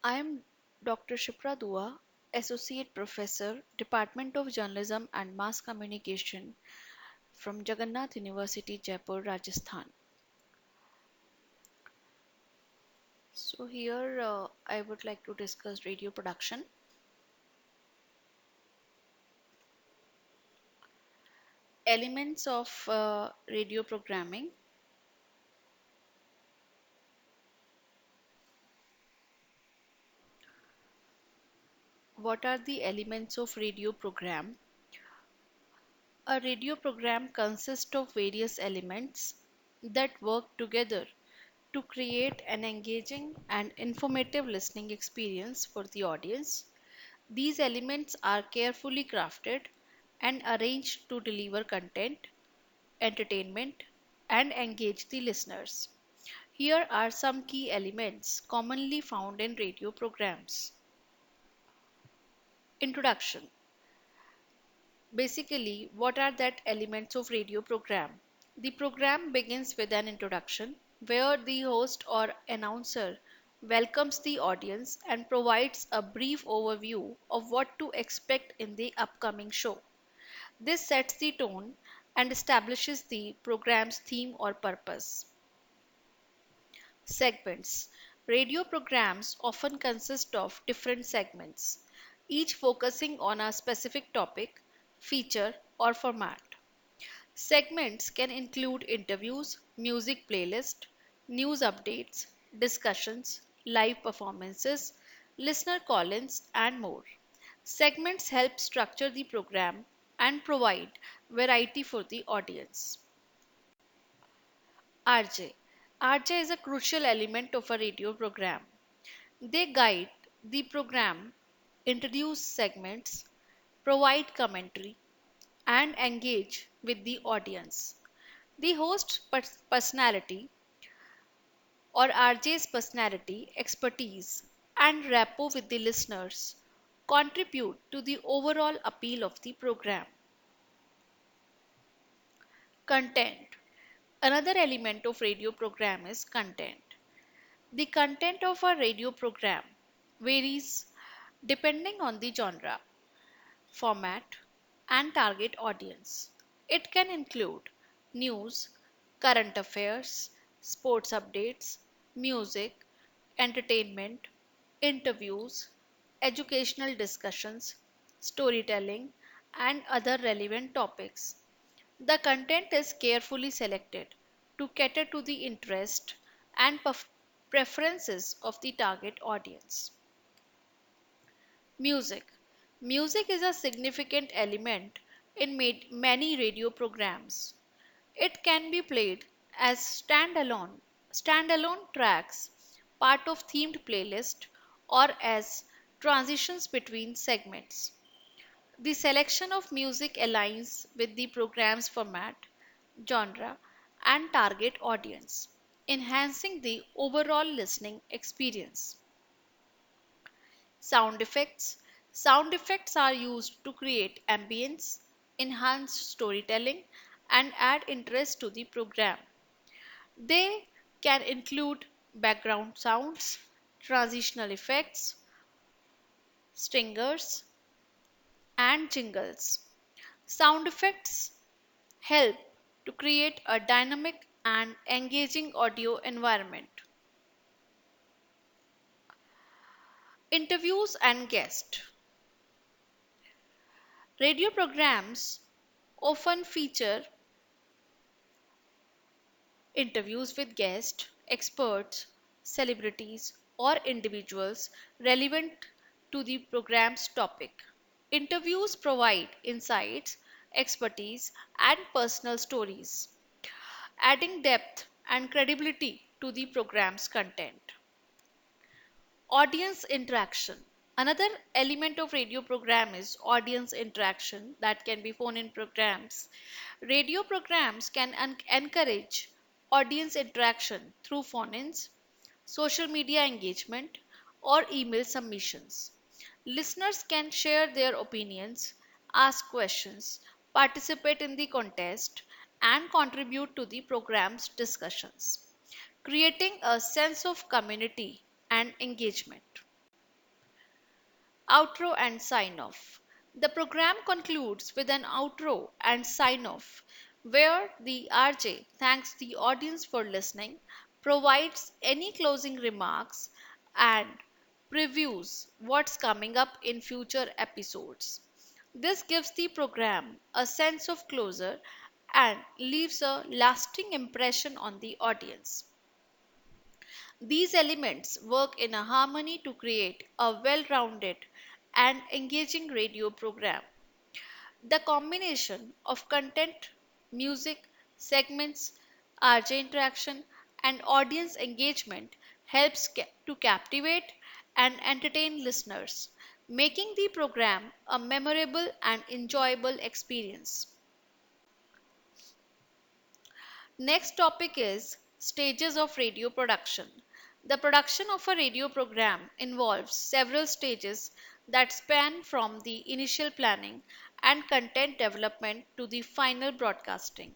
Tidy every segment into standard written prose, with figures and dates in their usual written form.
I am Dr. Shipra Dua, Associate Professor, Department of Journalism and Mass Communication from Jagannath University, Jaipur, Rajasthan. So, here I would like to discuss radio production. Elements of radio programming. What are the elements of radio program? A radio program consists of various elements that work together to create an engaging and informative listening experience for the audience. These elements are carefully crafted and arranged to deliver content, entertainment, and engage the listeners. Here are some key elements commonly found in radio programs. Introduction. Basically, what are that elements of radio program? The program begins with an introduction where the host or announcer welcomes the audience and provides a brief overview of what to expect in the upcoming show. This sets the tone and establishes the program's theme or purpose. Segments. Radio programs often consist of different segments, each focusing on a specific topic, feature, or format. Segments can include interviews, music playlist, news updates, discussions, live performances, listener call-ins, and more. Segments help structure the program and provide variety for the audience. RJ. RJ is a crucial element of a radio program. They guide the program, introduce segments, provide commentary, and engage with the audience. The host personality or RJ's personality, expertise, and rapport with the listeners contribute to the overall appeal of the program. Content. Another element of radio program is content. The content of a radio program varies depending on the genre, format, and target audience. It can include news, current affairs, sports updates, music, entertainment, interviews, educational discussions, storytelling, and other relevant topics. The content is carefully selected to cater to the interest and preferences of the target audience. Music. Music is a significant element in many radio programs. It can be played as standalone tracks, part of themed playlist, or as transitions between segments. The selection of music aligns with the program's format, genre, and target audience, enhancing the overall listening experience. Sound effects. Sound effects are used to create ambience, enhance storytelling, and add interest to the program. They can include background sounds, transitional effects, stingers, and jingles. Sound effects help to create a dynamic and engaging audio environment. Interviews and guests. Radio programs often feature interviews with guests, experts, celebrities, or individuals relevant to the program's topic. Interviews provide insights, expertise, and personal stories, adding depth and credibility to the program's content. Audience interaction. Another element of radio program is audience interaction that can be phone in programs. Radio programs can encourage audience interaction through phone ins, social media engagement, or email submissions. Listeners can share their opinions, ask questions, participate in the contest, and contribute to the program's discussions, creating a sense of community and engagement. Outro and sign off. The program concludes with an outro and sign off where the RJ thanks the audience for listening, provides any closing remarks, and previews what's coming up in future episodes. This gives the program a sense of closure and leaves a lasting impression on the audience. These elements work in a harmony to create a well rounded and engaging radio program. The combination of content, music, segments, RJ interaction, and audience engagement helps to captivate and entertain listeners, making the program a memorable and enjoyable experience. Next topic is stages of radio production. The production of a radio program involves several stages that span from the initial planning and content development to the final broadcasting.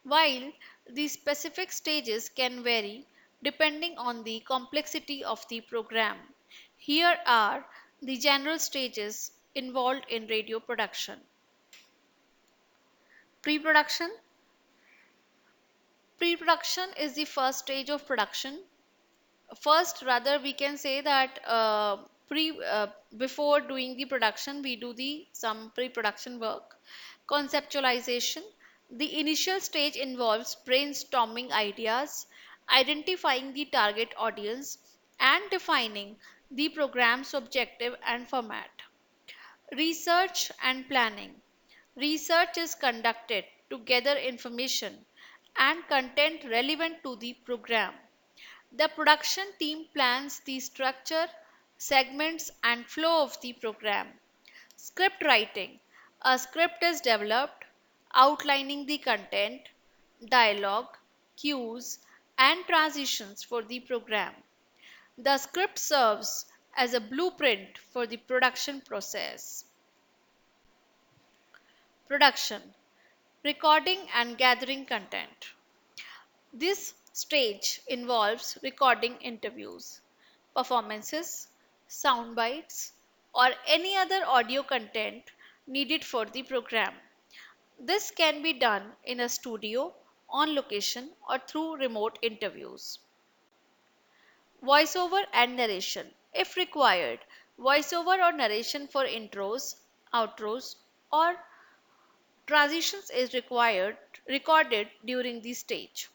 While these specific stages can vary depending on the complexity of the program, here are the general stages involved in radio production. Pre production. Pre production is the first stage of production. First, rather, we can say that pre before doing the production, we do the some pre-production work. Conceptualization. The initial stage involves brainstorming ideas, identifying the target audience, and defining the program's objective and format. Research and planning. Research is conducted to gather information and content relevant to the program. The production team plans the structure, segments, and flow of the program. Script writing. A script is developed outlining the content, dialogue, cues, and transitions for the program. The script serves as a blueprint for the production process. Production. Recording and gathering content. This stage involves recording interviews, performances, sound bites, or any other audio content needed for the program. This can be done in a studio, on location, or through remote interviews. Voiceover and narration. If required, voiceover or narration for intros, outros, or transitions is required recorded during the stage.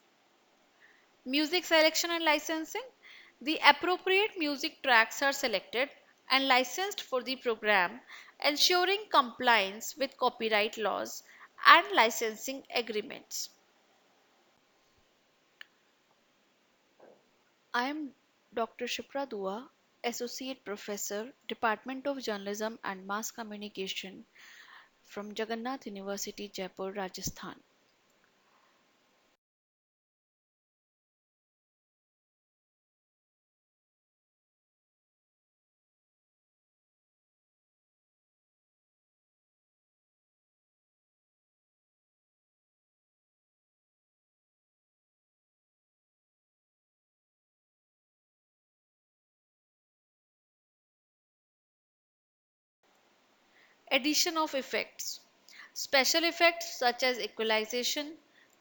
Music selection and licensing. The appropriate music tracks are selected and licensed for the program, ensuring compliance with copyright laws and licensing agreements. I am Dr. Shipra Dua, Associate Professor, Department of Journalism and Mass Communication from Jagannath University, Jaipur, Rajasthan. Addition of effects. Special effects such as equalization,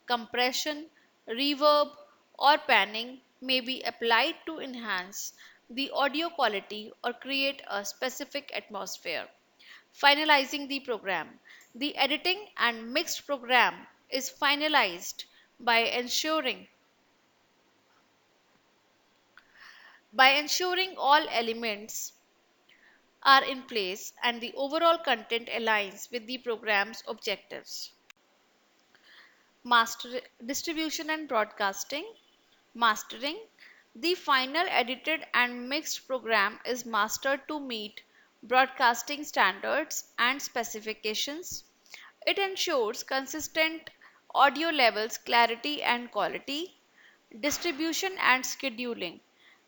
compression, reverb, or panning may be applied to enhance the audio quality or create a specific atmosphere. Finalizing the program. The editing and mixed program is finalized by ensuring all elements are in place and the overall content aligns with the program's objectives. Master distribution and broadcasting. Mastering. The final edited and mixed program is mastered to meet broadcasting standards and specifications. It ensures consistent audio levels, clarity, and quality. Distribution and scheduling.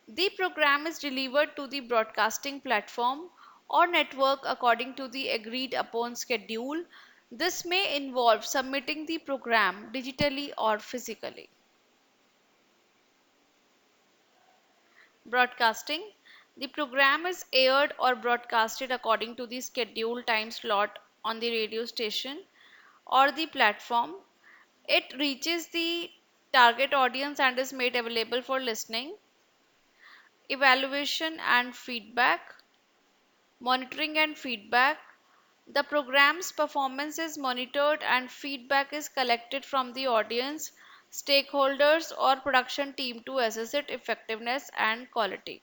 The program is delivered to the broadcasting platform or network according to the agreed upon schedule. This may involve submitting the program digitally or physically. Broadcasting. The program is aired or broadcasted according to the scheduled time slot on the radio station or the platform. It reaches the target audience and is made available for listening, evaluation and feedback, monitoring and feedback. The program's performance is monitored and feedback is collected from the audience, stakeholders, or production team to assess its effectiveness and quality.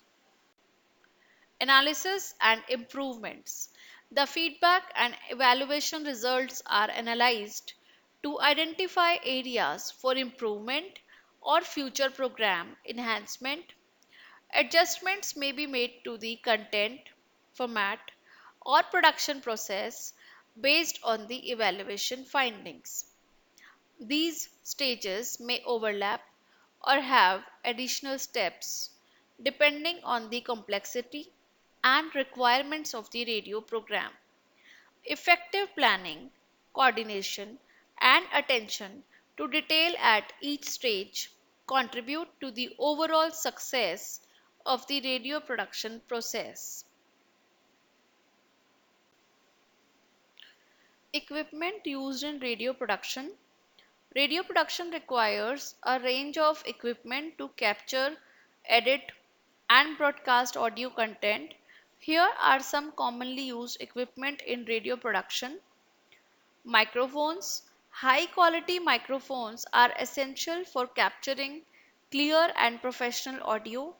Analysis and improvements. The feedback and evaluation results are analyzed to identify areas for improvement or future program enhancement. Adjustments may be made to the content, format, or production process based on the evaluation findings. These stages may overlap or have additional steps depending on the complexity and requirements of the radio program. Effective planning, coordination, and attention to detail at each stage contribute to the overall success of the radio production process. Equipment used in radio production. Radio production requires a range of equipment to capture, edit, and broadcast audio content. Here are some commonly used equipment in radio production. Microphones. High quality microphones are essential for capturing clear and professional audio.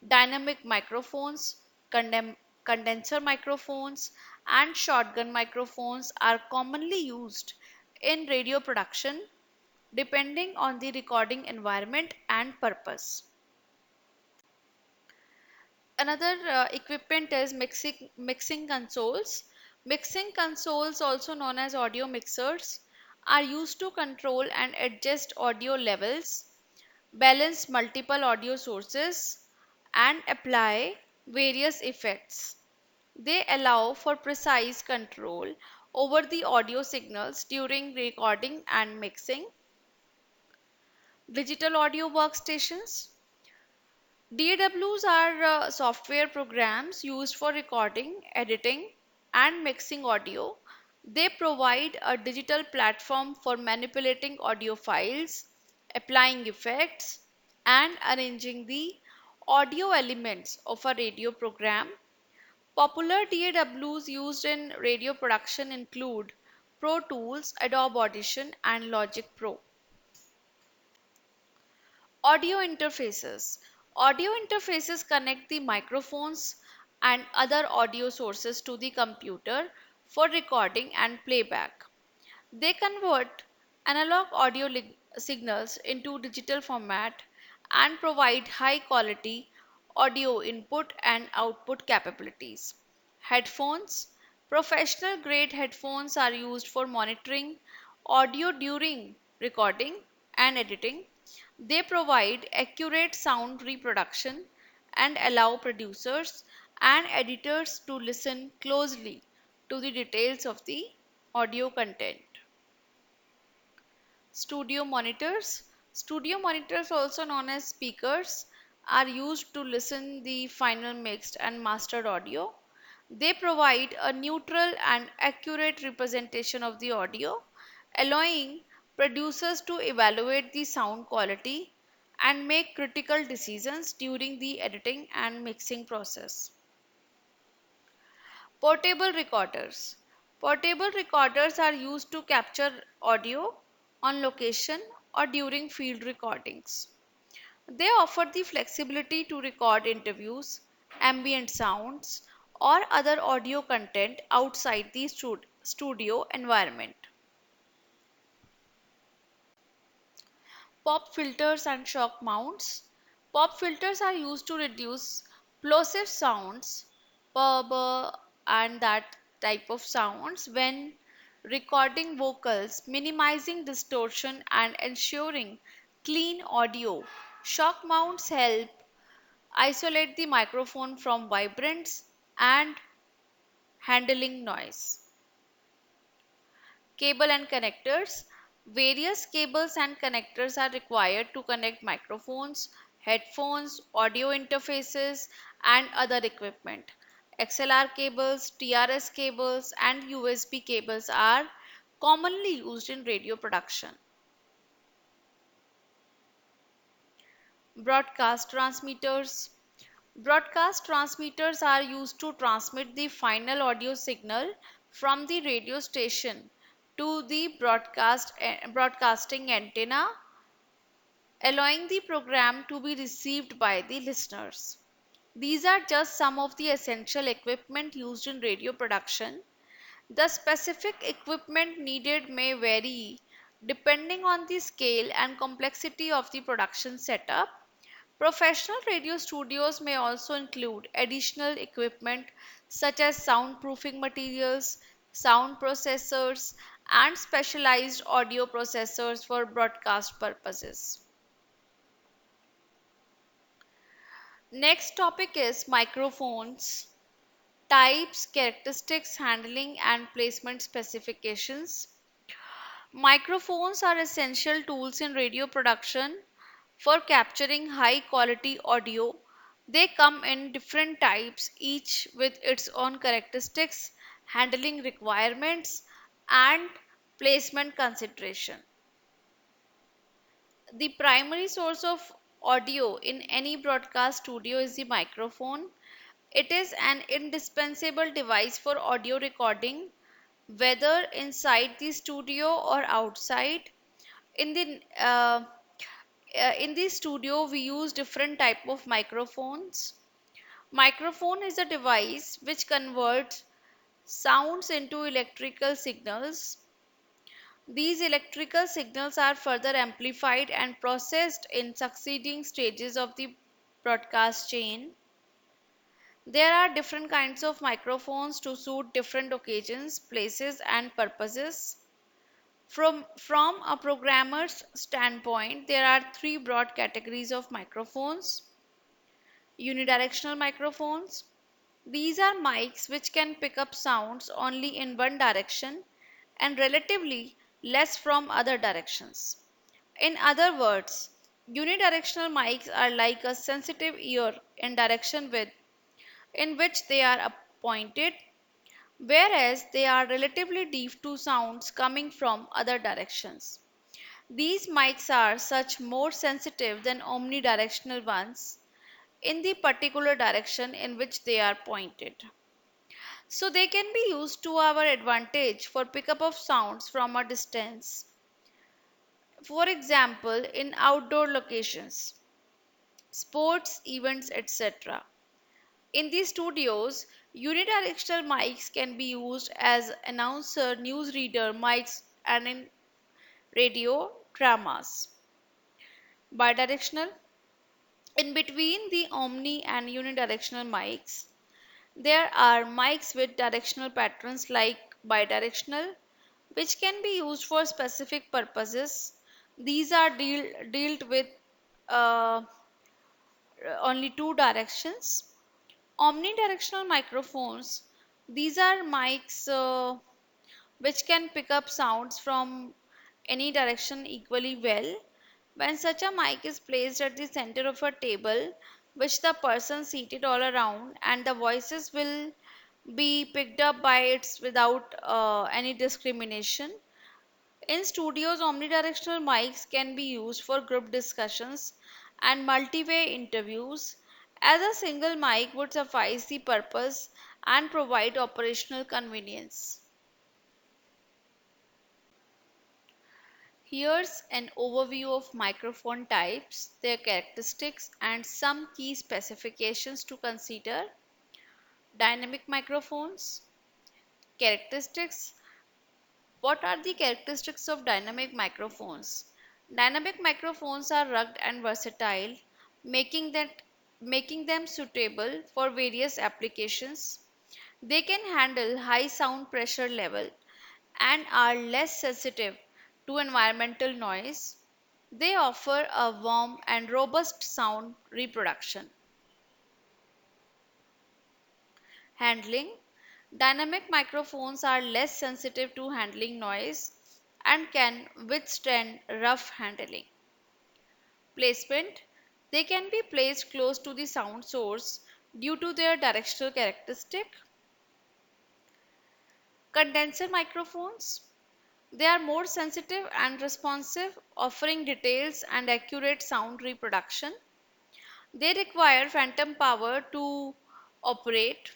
Dynamic microphones, condenser microphones, and shotgun microphones are commonly used in radio production depending on the recording environment and purpose. Another equipment is mixing consoles. Mixing consoles, also known as audio mixers, are used to control and adjust audio levels, balance multiple audio sources, and apply various effects. They allow for precise control over the audio signals during recording and mixing. Digital audio workstations. DAWs are software programs used for recording, editing, and mixing audio. They provide a digital platform for manipulating audio files, applying effects, and arranging the audio elements of a radio program. Popular DAWs used in radio production include Pro Tools, Adobe Audition, and Logic Pro. Audio interfaces. Audio interfaces connect the microphones and other audio sources to the computer for recording and playback. They convert analog audio signals into digital format and provide high quality audio input and output capabilities. Headphones. Professional grade headphones are used for monitoring audio during recording and editing. They provide accurate sound reproduction and allow producers and editors to listen closely to the details of the audio content. Studio monitors. Studio monitors, also known as speakers, are used to listen the final mixed and mastered audio. They provide a neutral and accurate representation of the audio, allowing producers to evaluate the sound quality and make critical decisions during the editing and mixing process. Portable recorders. Portable recorders are used to capture audio on location or during field recordings. They offer the flexibility to record interviews, ambient sounds, or other audio content outside the studio environment. Pop filters and shock mounts. Pop filters are used to reduce plosive sounds, burr, and that type of sounds when recording vocals, minimizing distortion and ensuring clean audio. Shock mounts help isolate the microphone from vibrants and handling noise. Cable and connectors. Various cables and connectors are required to connect microphones, headphones, audio interfaces, and other equipment. XLR cables, TRS cables, and USB cables are commonly used in radio production. Broadcast transmitters. Broadcast transmitters are used to transmit the final audio signal from the radio station to the broadcasting antenna, allowing the program to be received by the listeners. These are just some of the essential equipment used in radio production. The specific equipment needed may vary depending on the scale and complexity of the production setup. Professional radio studios may also include additional equipment such as soundproofing materials, sound processors, and specialized audio processors for broadcast purposes. Next topic is microphones, types, characteristics, handling, and placement specifications. Microphones are essential tools in radio production for capturing high quality audio. They come in different types, each with its own characteristics, handling requirements, and placement consideration. The primary source of audio in any broadcast studio is the microphone. It is an indispensable device for audio recording, whether inside the studio or outside. In the in the studio, we use different type of microphones. Microphone is a device which converts sounds into electrical signals. These electrical signals are further amplified and processed in succeeding stages of the broadcast chain. There are different kinds of microphones to suit different occasions, places, and purposes. From a programmer's standpoint, there are three broad categories of microphones. Unidirectional microphones. These are mics which can pick up sounds only in one direction and relatively less from other directions. In other words, unidirectional mics are like a sensitive ear in direction with in which they are pointed, whereas they are relatively deaf to sounds coming from other directions. These mics are such more sensitive than omnidirectional ones in the particular direction in which they are pointed. So they can be used to our advantage for pickup of sounds from a distance. For example, in outdoor locations, sports events, etc. In these studios, unidirectional mics can be used as announcer, newsreader mics, and in radio dramas. Bidirectional. In between the omni and unidirectional mics, there are mics with directional patterns like bidirectional, which can be used for specific purposes. These are dealt with uh, only two directions. Omnidirectional microphones. These are mics which can pick up sounds from any direction equally well. When such a mic is placed at the center of a table, which the person seated all around, and the voices will be picked up by it without any discrimination. In studios, omnidirectional mics can be used for group discussions and multi-way interviews, as a single mic would suffice the purpose and provide operational convenience. Here's an overview of microphone types, their characteristics, and some key specifications to consider. Dynamic microphones. Characteristics. What are the characteristics of dynamic microphones? Dynamic microphones are rugged and versatile, making them suitable for various applications. They can handle high sound pressure level and are less sensitive to environmental noise. They offer a warm and robust sound reproduction. Handling. Dynamic microphones are less sensitive to handling noise and can withstand rough handling. Placement. They can be placed close to the sound source due to their directional characteristic. Condenser microphones. They are more sensitive and responsive, offering details and accurate sound reproduction. They require phantom power to operate.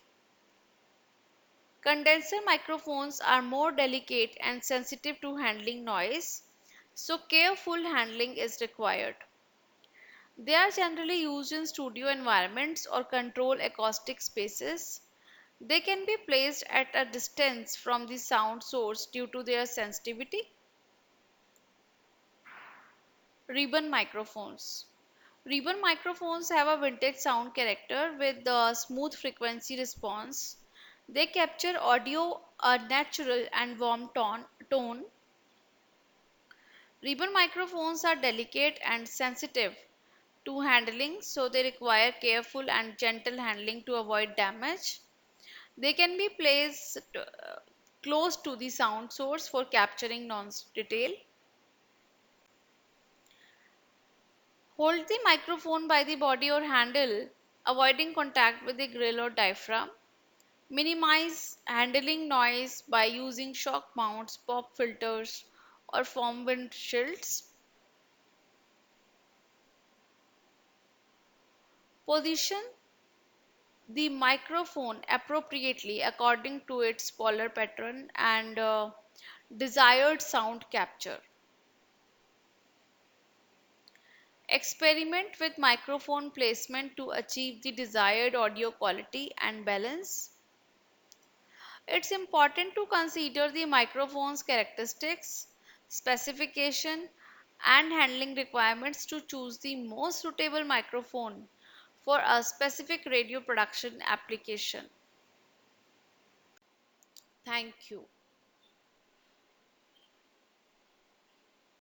Condenser microphones are more delicate and sensitive to handling noise, so careful handling is required. They are generally used in studio environments or controlled acoustic spaces. They can be placed at a distance from the sound source due to their sensitivity. Ribbon microphones. Ribbon microphones have a vintage sound character with the smooth frequency response. They capture audio a natural and warm tone. Ribbon microphones are delicate and sensitive to handling, so they require careful and gentle handling to avoid damage. They can be placed close to the sound source for capturing noise detail. Hold the microphone by the body or handle, avoiding contact with the grill or diaphragm. Minimize handling noise by using shock mounts, pop filters, or foam windshields. Position the microphone appropriately according to its polar pattern and desired sound capture. Experiment with microphone placement to achieve the desired audio quality and balance. It's important to consider the microphone's characteristics, specification, and handling requirements to choose the most suitable microphone for a specific radio production application. Thank you.